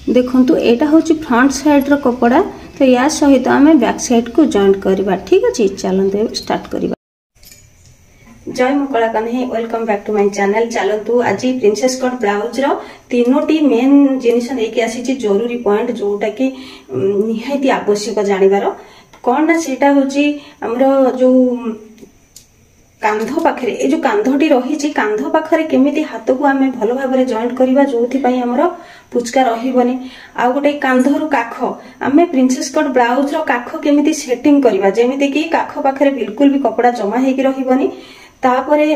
देखंतु एटा होची front side रो कपड़ा तो या सहित आमे बैक साइड को जॉइंट करबा। ठीक अछि, चलंतु स्टार्ट करबा। जय मुकला कन्हे, welcome back to my channel. चलंतु आज प्रिंसेस कट ब्लाउज रो तीनोटी मेन जिनिस लेके आसी छी, जरूरी पॉइंट जोटा कि निहायती आवश्यक जानिबार कोन ना सेटा होची हमरो जो कांध पाखरे ए जो कांधटी रही कांध पाखरे केमिति हाथ को आमे भलो भाबरे जॉइंट करबा जोथि पई हमरो पुचका रहिबनी। आ गोटे कांधरु काख आमे प्रिंसेस कट ब्लाउज रो काख केमिति सेटिंग करबा जेमिति कि काख पाखरे बिल्कुल भी कपड़ा जमा हेकी रहिबनी। तापरे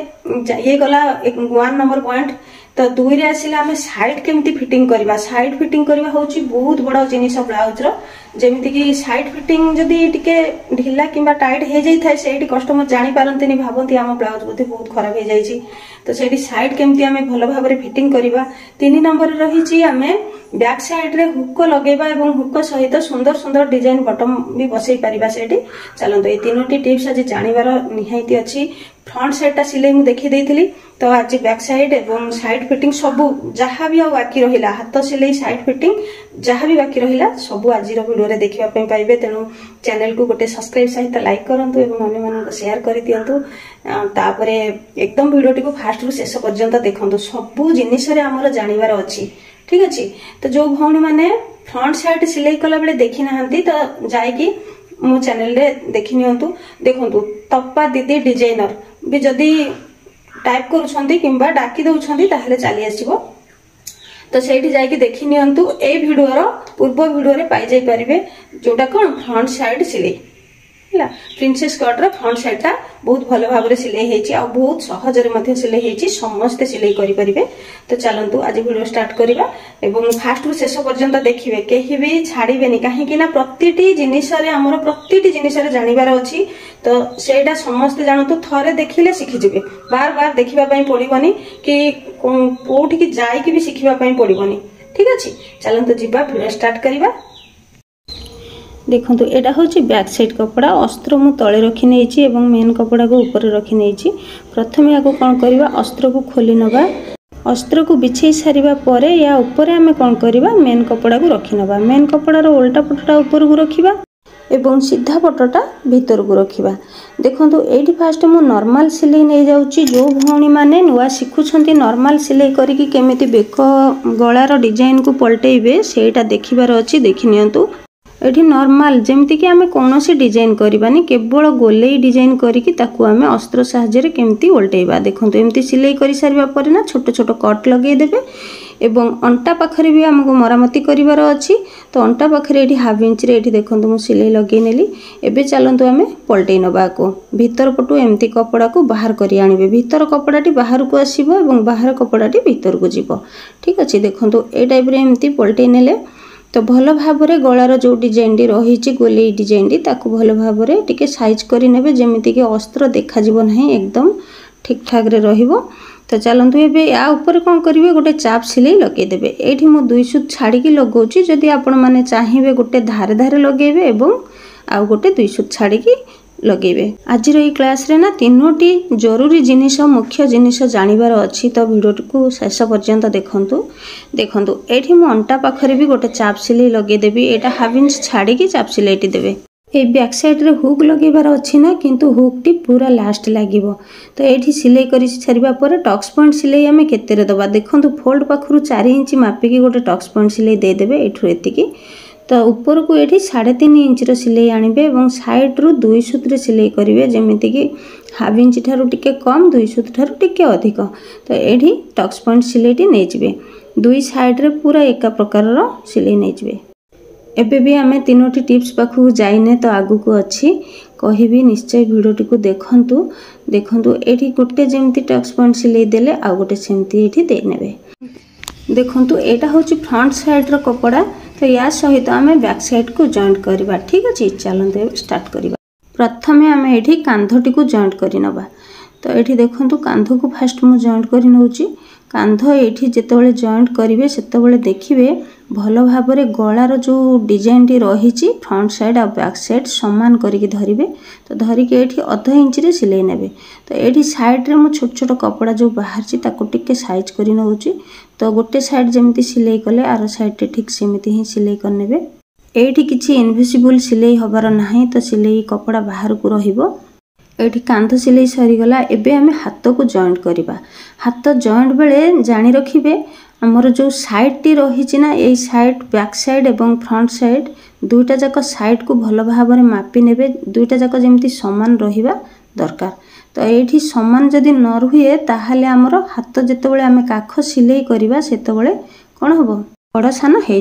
ये गला 1 नंबर पॉइंट। तो 2 रे आसिला आमे साइड केमिति फिटिंग करबा। साइड फिटिंग करबा होची बहुत बड़ा जिनिस ब्लाउज रो, जेमिति कि साइड फिटिंग जदी टिके ढिला किंबा टाइट हे जाई थाए सेठी कस्टमर जानि पारंतनी, भाबंती हम ब्लाउज बोधे बहुत खराब हे जाई छी। तो सेठी साइड केमिति आमे भलो भाबरे फिटिंग करबा। 3 नंबर रही छी आमे बैक साइड रे हुक लगेबा एवं हुक सहित सुंदर सुंदर डिजाइन बटन भी बसई परिबा सेठी। चलंतु ए तीनोटी टिप्स आज जानिबार निहायती अछि। फ्रंट साइड ता सिलाई मु देखि देइथिली, तो आज बैक साइड एवं साइड फिटिंग सबु जहा भी बाकी रहिला, हाथ सिलाई साइड फिटिंग जहा भी बाकी रहिला सबु आज रो वीडियो रे देखिबा पई पाइबे। तेनु चैनल को गोटे सब्सक्राइब सहित लाइक करंतु एवं अन्य मानन को शेयर करि दियंतु। तापरे एकदम वीडियो टिको फास्ट रु शेष पर्यंत देखंतु, सबु जिनिस रे हमर जानिबार अछि। ठीक अछि, तो जो भौणी माने फ्रंट साइड सिलाई कला बेले देखि नाहंती तो जाई कि मो चैनल रे देखि नियंतु। देखंतु तप्पा दीदी डिजाइनर भी जदी टाइप करूछंती किंबा डाकी दउछंती ताहले चली आसीबो। तो सेठी जाई कि देखि नियंतु। ए वीडियो रो पूर्व वीडियो रे पाई जाई परिबे जोटा कोन फ्रंट साइड सिलाई हला। प्रिंसेस कट रो फ्रंट साइड ता बहुत भलो भाबरे सिलाई हेची आ बहुत सहज रे मध्ये सिलाई हेची, समस्त सिलाई करि परिबे। तो चलंतु आज वीडियो स्टार्ट करिबा एवं फास्ट रु शेष पर्यंत देखिबे, केहि भी छाड़ीबेनी काहे कि ना प्रतिटी जिनिस रे हमर प्रतिटी जिनिस रे जानिबार अछि। तो सेटा समस्त जानतु, थरे देखिले सिखि जिबे, बार बार देखिबा पई पड़िबनी कि कोठी कि जाई कि भी सिखिबा पई पड़िबनी। ठीक अछि, चलंतु जिबा वीडियो स्टार्ट करिबा। देखंतु एटा होची बैक साइड कपड़ा, अस्त्र मु तळे रखि नेछि एवं मेन कपड़ा को ऊपर रखि नेछि। प्रथमे याको कोन करबा, अस्त्र को खोली नबा। अस्त्र को बिछेई सारिबा परे या ऊपर आमे कोन करबा, मेन कपड़ा को रखि नबा। मेन कपड़ा रो उल्टा पटटा ऊपर को रखिबा एवं सीधा पटटा भीतर को रखिबा। देखंतु एठी फास्ट मु नॉर्मल सिलाई नै जाउची। जो भौणी माने नुवा सिखुछंती नॉर्मल सिलाई करी कि केमिति बेक गळा रो डिजाइन को पलटेइबे सेटा देखिबार अछि। देखि नियंतु एठी नॉर्मल जेमिति कि आमे कोनोसी डिजाइन करबानी, केवल गोलेई डिजाइन करी कि ताकू आमे अस्त्र सहाय्य रे केमिति उल्टेइबा। देखंतु एमिति सिलाई करि सारिबा परे ना छोट छोट कट लगेइ देबे एवं अंटा पाखरे भी हमको मरामती करिवार अछि। तो अंटा पाखरे एठी हाफ इंच रे एठी देखंतु मु सिलाई लगेइ नेली। एबे चलंतु आमे पलटेइ नबा को भीतर पटु एमिति कपड़ा को बाहर करि आनिबे। भीतर कपड़ाटी बाहर को आसीबो एवं बाहर कपड़ाटी भीतर को जिवो। ठीक अछि, देखंतु ए टाइप रे एमिति पलटेइ नेले तो भलो भाबरे गळार जो डिजाइन डी रहिछि गोलेई डिजाइन डी ताकू भलो भाबरे टिके साइज करि नेबे जेमिति कि अस्त्र देखा जिवो नाही, एकदम ठीक ठाक रे रहिबो। तो चलंतु एबे या ऊपर कोन करिवे, गोटे चाप सिलाई लगे देबे। एठी मो 2 सुत छाडी की लगौची, जदी आपण माने चाहिबे गोटे धारे धारे लगेबे एवं आ गोटे 2 सुत छाडी की लगेबे। आज रो ई क्लास रे ना तीनोटी जरूरी जिनिस मुख्य जिनिस जानिबार अछि। तो वीडियो को शेष पर्यंत देखंतु। देखंतु एठी मो अंटा पाखरे भी गोटे चाप सिलाई लगे देबी। एटा हाफ इंच छाडी की चाप सिलाईटी देबे। ए बैक साइड रे हुक लगेबार अछि ना, किंतु हुक टी पूरा लास्ट लागिवो। तो एठी सिलाई करि छरिबा परे टक्स पॉइंट सिलाई हमें केते रे दबा। देखंतु फोल्ड पाखरु 4 इंच मापी की गोटे टक्स पॉइंट सिलाई दे देबे एठु एतिकी। तो ऊपर को एठी 3.5 इंच रो सिलाई आनिबे एवं साइड रु 2 सुत रे सिलाई करिवे, जेमिति कि हाफ इंच थारु टिके कम 2 सुत थारु टिके अधिक। तो एठी टक्स पॉइंट सिलाईटी नै जिवे। 2 साइड रे पूरा एका प्रकार रो सिलाई नै जिवे। एबे भी आमे तीनोटी टिप्स पाखु जाइने, तो आगु को अछि कहिबी निश्चय वीडियो टिको देखंतु। देखंतु एठी गोटे जेमति टक्स पॉइंट सिलाई देले आ गोटे सेमति एठी दे नेबे। देखंतु एटा होची फ्रंट साइड रो कपड़ा, तो या सहित आमे बैक साइड को जॉइंट करबा। ठीक अछि, चलंतु स्टार्ट करबा। प्रथमे आमे एठी कांधटी को जॉइंट करि नबा। तो एठी देखंतु कांध को फास्ट मु जॉइंट करि नउची। कांध एठी जेतेबेले जॉइंट करिवे सेतेबेले देखिबे भलो भाबरे गळार जो डिजाइन टी रहिची फ्रंट साइड आ बैक साइड समान करिके धरिबे। तो धरिके एठी आधा इंच रे सिलाई नेबे। तो एठी साइड रे मु छोट छोट कपड़ा जो बाहर ची ताको टिके साइज करि नउची। तो गोटे साइड जमी सिलाई कले आर साइड ठीक सेमती ही सिलाई करने। एठी किसी इनविजिबल सिलाई हबार नहीं, तो सिलाई कपड़ा बाहर को रहिबो। एठी कांध सिलाई सरीगला। एबे आमे हाथ को जॉइंट करवा। हाथ जॉइंट बेले जानी रखिबे हमर जो साइड टी रही ना, ये साइड बैक साइड एवं फ्रंट साइड दुईटा जाक साइड को भल भाव में मापी नेबे। दुईटा जाक जमी समान रहिबा दरकार। तो ये समान जदि न रुहे ताहले हमर हाथ जितेबाला आम काख सिलाई करवा सेतबेले कौन हम बड़ सान हो।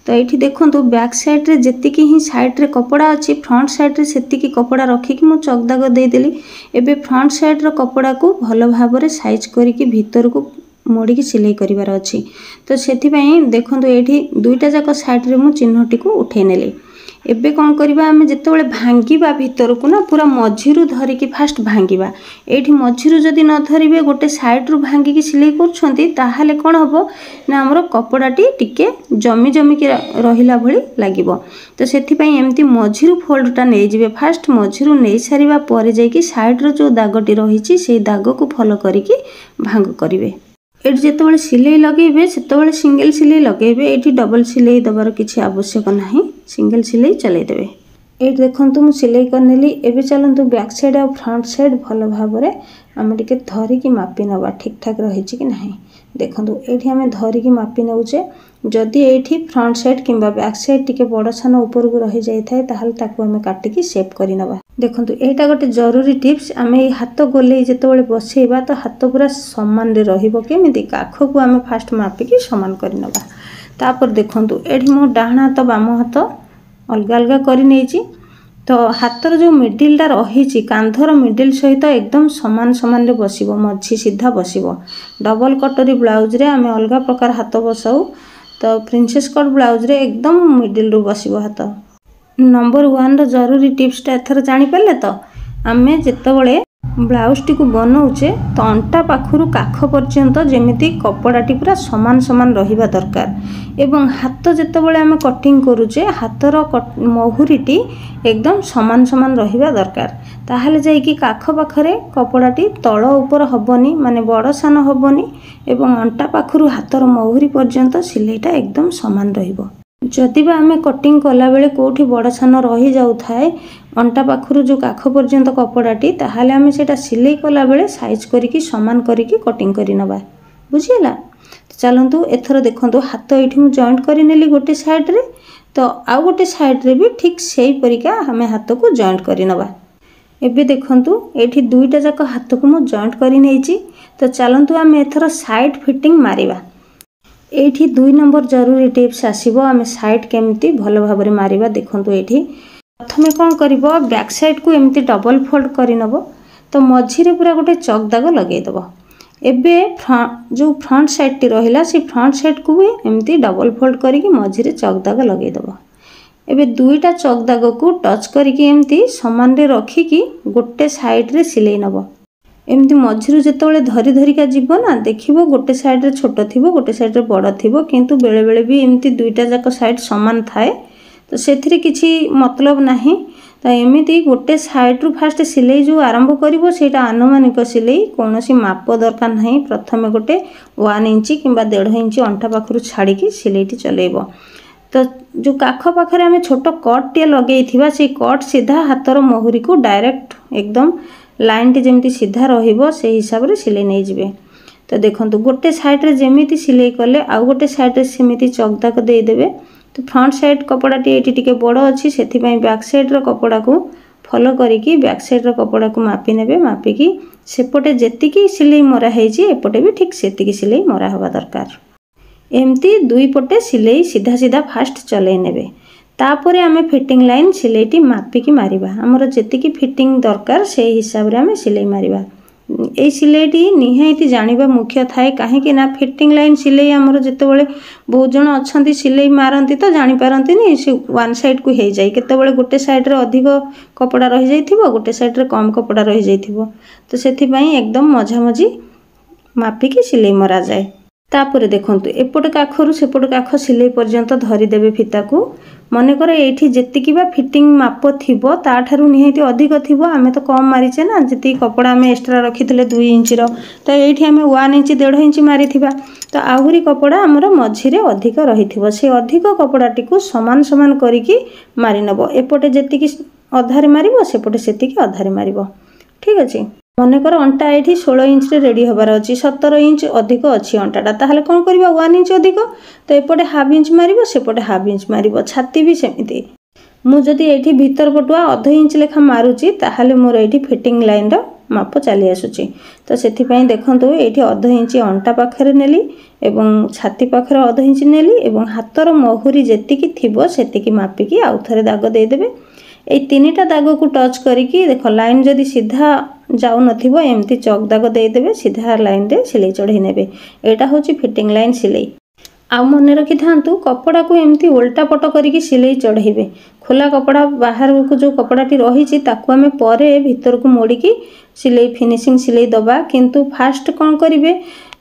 तो ये देखो बैक साइड रे जेतिकी ही साइड रे कपड़ा अच्छी, फ्रंट साइड रे सेतिकी कपड़ा रखिकी मु चकदाग देदेली। एबे फ्रंट साइड रो कपड़ा को भल भाव में साइज करिकी भीतर को मोड़ी सिलाई करिवार अच्छी। तो सेथिपाई देखो ये दुईटा जाक साइड रे मु चिन्हटी को उठे नेली। एबे कौन करवा आम जितेबाला भांगा भीतर को ना पूरा मझीरू धरिकी फास्ट भांगा। ये मझीरू जदि न धरिबे गोटे साइड रू भांगिकी सिलाई करछंती ताहाले कौन हम ना हमर कपड़ाटी टिके जमी जमिकी रहिला भली लागिबो। तो सेथिपाई एमती मझीरू फोल्डटा नै जिवे। फास्ट मझीरू नै सारिबा परे जाईकी साइड रो जो दागटी रहिछि सेई दाग को फॉलो करिकी भांग करिवे। ये जितेबाला सिलाई लगेबे सेतेबाला सिंगल सिलाई लगेबे। ये डबल सिलाई दबार किसी आवश्यक नहीं, सिंगल सिलाई चलाई देबे। ये देखो मु सिलाई करनेली। एबे चलतु बैक साइड और फ्रंट साइड भल भाव में आम टे धरिकी मापी नवा ठीक ठाक रही कि नहीं। देखो ये आम धरिकी मापी नौचे। जदि ये फ्रंट साइड किंबा बैक साइड टिके बड़ सान ऊपर को रही जाए ताहले ताकू आम काटिकी शेप करनवा। देखो यहाँ गोटे जरूरी टिप्स, आम ये हाथ गोले जितेबाला बसैबा तो हाथ पूरा सामान रे रहिबो। केमिति काख को आम फास्ट मापिकी सामान करनवा। तापर देखो ये मो डाहाण हाथ बाम हाथ अलग अलग कर। तो हाथर जो मिडिलटा रही कांधर मिडिल सहित एकदम समान समान रे बसिबो, मझी सीधा बसिबो। डबल कटोरी ब्लाउज रे आम अलग प्रकार हाथ बसाऊ। तो प्रिंसेस कट ब्लाउज रे एकदम मिडिल रू बसिबो हाथ। नंबर 1 रो जरूरी टिप्सटा एथर जानी पाले। तो आमे जेतेबेले ब्लाउज टी को बनाऊचे तो अंटा पाखरु काख पर्यंत जेमिति कपड़ाटी पूरा समान समान रहिबा दरकार। एवं हाथ जेतेबेले आमे कटिंग करूचे हाथर महुरीटी एकदम समान समान रहिबा दरकार। ताहले जाई कि काख पाखरे कपड़ाटी तळ ऊपर हबनी, माने बड़ सान हबनी। एवं अंटा पाखरु हाथर महुरी पर्यंत सिलाईटा एकदम समान रहिबो। जदि बा आमे कटिंग कला बेले कोठी बड़ सान रही जाउ थाए अंटा पाखरु जो काख पर्यंत कपड़ाटी, ताहले आमे सेटा सिलाई कला बेले साइज करिकी समान करिकी कटिंग करि नबा। बुझिला। तो चलंतु एथर देखंतु हाथ एठी मु जॉइंट करि नेली गोटे साइड रे। तो आ गोटे साइड रे भी ठीक सेही परिका आमे हाथ को जॉइंट करि नबा। एबे देखंतु एठी दुईटा जाक हाथ को मु जॉइंट करि नेइची। तो चलंतु आमे एथर साइड फिटिंग मारिबा। एठी 2 नंबर जरूरी टिप्स आसीबो आमे साइड केमती भल भाव में मारिबा। देखंतु एठी प्रथमे कोन करिवो बैक साइड को एमती डबल फोल्ड करि नबो। तो मझी रे पूरा गोटे चक दाग लगेई दबो। एबे जो फ्रंट साइड टी रहिला से फ्रंट साइड को भी एमती डबल फोल्ड करिकी मझी रे चक दाग लगेई दबो। एबे दुईटा चक दाग को टच करिकी एमती समान रे रखिकी गोटे साइड रे सिलाई नबो। एमती मझीरू जितेबाला धरी धरिका जीव ना देखिबो गोटे साइड रे छोट थिबो गोटे साइड रे बड़ थिबो, किंतु बेले बेले भी एमती दुईटा जाक साइड समान थाए। तो सेथिरे किछि मतलब नाही। तो एमिति गोटे साइड रू फास्ट सिलाई जो आरंभ करिवो सेटा आनुमानिक सिलाई, कोनोसी माप दरकार नाही। प्रथमे गोटे 1 इंची किंबा 1.5 इंची अंटा पाखरु छाड़ीकी सिलाईटी चलेइबो। तो जो काख पाखरे आमे छोट कट टे लगेइथिबा से कट सीधा हाथर महुरी को डायरेक्ट एकदम लाइन टी जेमती सीधा रहिबो से हिसाब रे सिलाई नै जिवे। तो देखंतु गोटे साइड रे जेमिति सिलाई कले आ गोटे साइड रे सेमिति चक दाग दे देबे। तो फ्रंट साइड कपड़ाटी एटी टिके बड़ अछि सेथि पई बैक साइड रो कपड़ा को फॉलो करिकी बैक साइड रो कपड़ा को मापी नेबे। मापिकी सेपटे जेतिकी सिलाई मरा हेछि एपटे भी ठीक सेतिकी सिलाई मरा हवा दरकार। एमती दुई पटे सिलाई सीधा सीधा फास्ट चलै नेबे। तापरे आमे फिटिंग लाइन सिलाईटी मापिकी मारिबा। हमर जेतिकी फिटिंग दरकार से हिसाब रे आमे सिलाई मारिबा। ए सिलाईटी निहायती जानिबा मुख्य थाए काहे ना फिटिंग लाइन सिलाई हमर जेतेबेले बहुत जण अछंती सिलाई मारंती तो जानि पारंती नि से वन साइड को हे जाय। केतेबेले गोटे साइड रे अधिक कपड़ा रहि जाइथिबो गोटे साइड रे कम कपड़ा रहि जाइथिबो। तो सेथि पई एकदम मझा मझी मापिकी सिलाई मरा जाय। तापरे देखंतु एपट काखरु सेपट काख सिलाई पर्यंत धरी देबे। फिता को मनकर ये जी बा फिटिंग माप थी ताठू निहाती अधिक थी आम तो कम मारीचे ना जी कपड़ा आम एक्सट्रा रखी 2 इंच तो ये आम 1 इंच 1.5 इंच मारी तो आहरी कपड़ा आमर मझीरे अधिक रही से अधिक कपड़ाटी को सामान सामान करके मारी नब एपटे जी अधारे मार सेपटे से अधारे मार ठीक अच्छे। मनकर अंटा ये 16 इंच रेडी हबार अच्छी 17 इंच अधिक अच्छी अंटाटा ताहले कौन करवा 1 इंच अधिक तो एपटे हाफ इंच मार सेपटे हाफ इंच मार छाती भी सेमती मुझे ये भीतर पटुआ अध इंच लेखा मारुची ताहले मोर ये फिटिंग लाइन रो माप चली आसूची तो से देखो ये अध इंच अंटा पाखे नेली एवं छाती पाखे अध इंच नेली एवं हाथर महुरी जी थी से मापिकी आउ थे दाग देदेवे ये 3टा दाग को टच करिकी देख लाइन जदि सीधा जाऊ नथिबो एमती चौक दाग देदेवे सीधा लाइन रे सिलाई चढ़ई नेबे एटा होची फिटिंग लाइन सिलाई। आ मन रखी था कपड़ा को एमती उल्टा पट करिकी सिलाई चढ़ेबे खोला कपड़ा बाहर को जो कपड़ाटी रही ताकू आमे परे भीतर को मोड़िकी सिलाई फिनिशिंग सिलाई दबा किंतु फास्ट कौन करिवे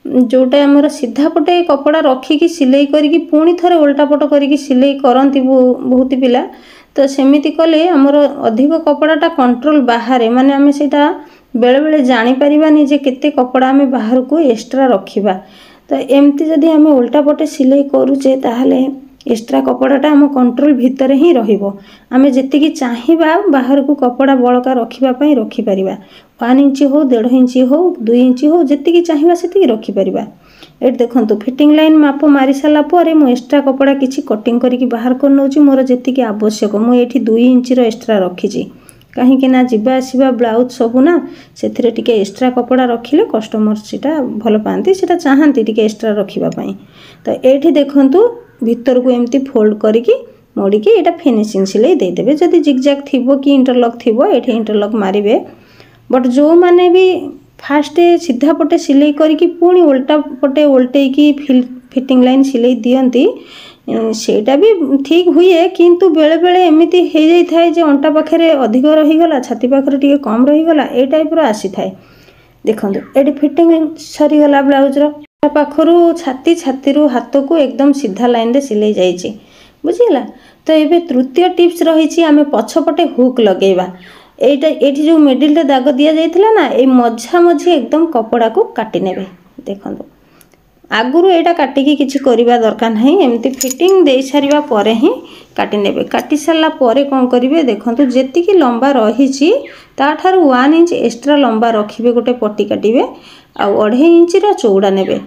जोटा आमर सीधा पटे कपड़ा रखिकी सिलाई करिकी पुणी थरे उल्टा पट करिकी सिलाई करंती बहुत पिला तो सेमिति कले आमर अधिक कपड़ाटा कंट्रोल बाहर माने आमे सेटा बेले बेले जानी परिबानी जे केते कपड़ा आमे बाहर को एक्स्ट्रा रखिबा तो एमती जदि आमे उल्टा पटे सिलाई करूचे ताहले एक्स्ट्रा कपड़ाटा आम कंट्रोल भितर ही रहिबो आमे जेतिकी चाहिबा बाहर को कपड़ा बळका रखिबा पई रखि परिबा 1 इंच हो 1.5 इंच हो 2 इंच हो जेतिकी चाहिबा सेतिकी रखि परिबा। ये देखो फिटिंग लाइन माप मारी सारा पर मु एक्स्ट्रा कपड़ा किसी कटिंग करके बाहर कर नौची मोर जी आवश्यक मुझे 2 इंच एक्स्ट्रा रखी कहीं ना जीवा आसवा ब्लाउज सबू ना से एक्स्ट्रा कपड़ा रखिले कस्टमर सीटा भल पाती से चाहती टे एक्स्ट्रा रखापी तो ये देखु भीतर को एमती फोल्ड करके मोड़िकी यहाँ फिनिशिंग सिलाई देदेवे जदि जिगजैग थी कि इंटरलॉक थी ये इंटरलॉक मारे बट जो मैंने भी फास्ट सीधा पटे सिलाई करके पुणी उल्टा पटे उल्टेकी फिटिंग लाइन सिलाई दियंती सेटा भी ठीक हुए किंतु बेले बेले एमती हो जाए जे अंटा पाखे अधिक रहीगला छाती पाखे टी कम रहीगला ए टाइप आसी थाए देखो ये फिटिंग सरीगला ब्लाउजर पाखर छाती छाती हाथ को एकदम सीधा लाइन रे सिलाई जाइए बुझीगला। तो ये तृतीय टिप्स रही आम पछपटे हुक लगेवा ये जो मिडिल रे दाग दि जाइथिला ना ये मझा मझी एकदम कपड़ा को काटी नेबे देखो आगुरु एटा काटिकी किछि करिबा दरकार नहीं एमती फिटिंग दे सारिबा परे ही काटी नेबे काटी सारला परे कोन करिवे देखंतु जेतिकी लंबा रहिछि ताठारु 1 इंच एक्स्ट्रा लंबा रखिबे गोटे पट्टी काटिबे आ 2.5 इंच रा चौड़ा नेबे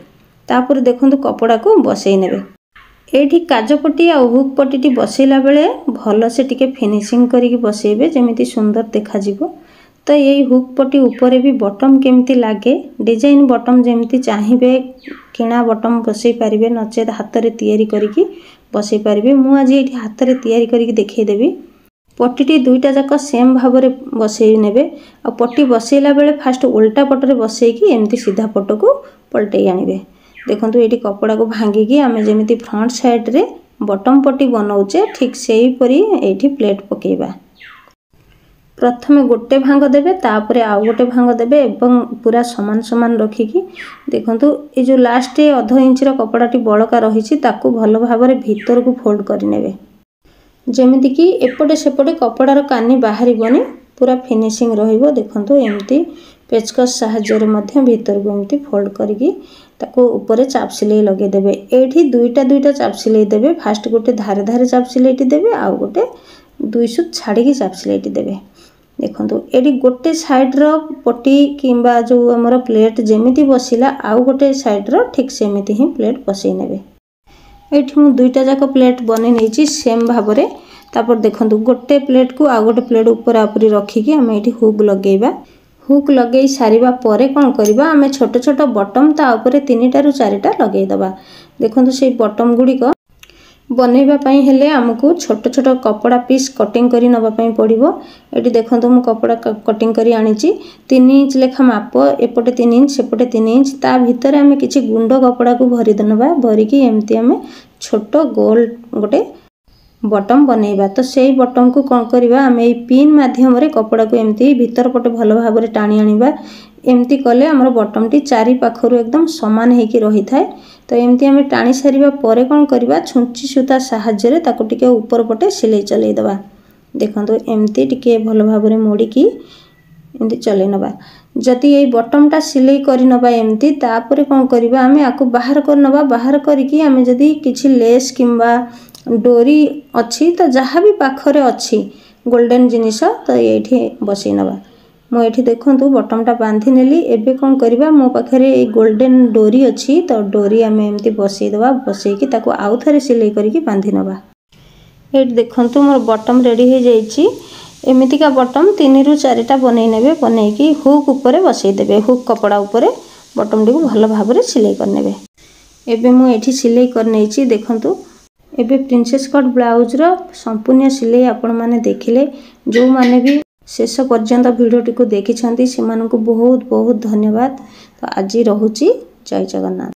तापर देखंतु कपड़ा को बसई नेबे एठी काजपट्टी आ हुक पट्टी बसैला बेले भल से टिके फिनिशिंग करके बसैबे जेमिति सुंदर देखा जिवो। तो यही हुक पट्टी ऊपर भी बटम केमती लागे डिजाइन बटम जेमती चाहिए किणा बटम बसई पारिबे नचेत हाथ रे तैयारी करके बसई पारिबे मु आज ये हाथ रे तैयारी करके देखैदेबी पट्टी 2टा जाक सेम भाव में बसई नेबे आ पट्टी बसैला बेले फास्ट उल्टा पटरे बसईकी एमती सीधा पट को पलटई आनिबे देखो ये कपड़ा को भांगिकी आम जमी फ्रंट साइड रे बटम पट्टी बनाऊे ठीक से परी ये प्लेट पकेबा प्रथमे गोटे भांग देबे तापरे आउ गोटे भांग देबे एवं पूरा समान समान रखिकी देखंतु ये जो लास्ट 1/2 इंच कपड़ाटी बड़का रही ताकू भल भाव भीतर को फोल्ड करनेबे जेमिति कि एपटे सेपटे कपड़ार कानी बाहरिबनी पूरा फिनिशिंग रहिबो देखंतु एमती पेचकस साहाय्य मध्य भीतर को एमती फोल्ड करके ताको ऊपर चाप सिलाई लगे देबे एठी 2टा चाप सिलाई देबे फास्ट गोटे धारे धारे चाप सिलाईटी देबे आउ गोटे 2 सुत छाड़ी चाप सिलाईटी देबे देखो ये गोटे साइड रो पट्टी किंबा जो आमर प्लेट जेमिति बसिला आउ गोटे साइड रो ठीक सेमिति ही प्लेट बसई नेबे एठी मु 2टा जाक प्लेट बने नेछि सेम भाव रे तापर देखो गोटे प्लेट को आउ गोटे प्लेट ऊपर आपरी रखिकी आम ये हुक लगेबा हुक लगे सारिबा परे कौन करबा आमे छोट छोट बटम ता ऊपर 3टा रु 4टा लगे दबा देखो से बटम गुड़ी को बनैबा पई हेले हमकु छोट छोट कपड़ा पीस कटिंग करी नबा पई पड़िबो एटी देखंतु मु कपड़ा कटिंग करी आनिची 3 इंच लेखा माप एपटे 3 इंच सेपटे 3 इंच ता भीतर आमे किछि गुंड कपड़ा को भरी दनबा भरी की एमती आमे छोट गोल गोटे बटम बनैबा तो सेही बटम को कौन करबा आमे ए पिन माध्यम रे कपड़ा को एमती भीतर पटे भल भाव रे टाणी आनिबा एमती कले हमर बटम टी चारि पाखरु एकदम समान हेकी रही थाए तो एमती आम टाणी सारिबा परे कौन करवा छुंची सूता साहाय्य ताको टिके ऊपर पटे सिलाई चलै दबा। देखंतु एमती टिके भल भाव में मोड़िकी एमती चलै नबा। जदि ये बटमटा सिलाई करि नबा एमती तापरे कौन करवा आमे आको बाहर कर नबा। बाहर करिकी आमे जदि किछि लेस किंबा डोरी अच्छी तो जहाँ भी पाखरे अच्छी गोल्डन जिनिस तो ये बसई नबा। मुझे देखूँ बटमटा बांधि नेली। एबे कौन करवा मो पाखे गोल्डन डोरी अच्छी तो डोरी आम एमती बसईदबा। बसईकी ताको आउ थे सिलाई करके बांधि नबा। ये देखूँ मोर बटम रेडी हो जाइए। एमितिका बटम 3 ରୁ 4टा बनई नेबे। बनईकी हुक उपरे बसईदेवे। हुक कपड़ा उपरे बटम टी भल भाव में सिलाई करने। एबे मु एठी सिलाई कर नैची। देखंतु एबे प्रिंसेस कट ब्लाउज रो संपूर्ण सिलाई आपण माने देखिले। जो माने भी शेष पर्यंत भिडियोटी को देखिछंती सेमानकु बहुत बहुत धन्यवाद। तो आज रहुची जय जगन्नाथ।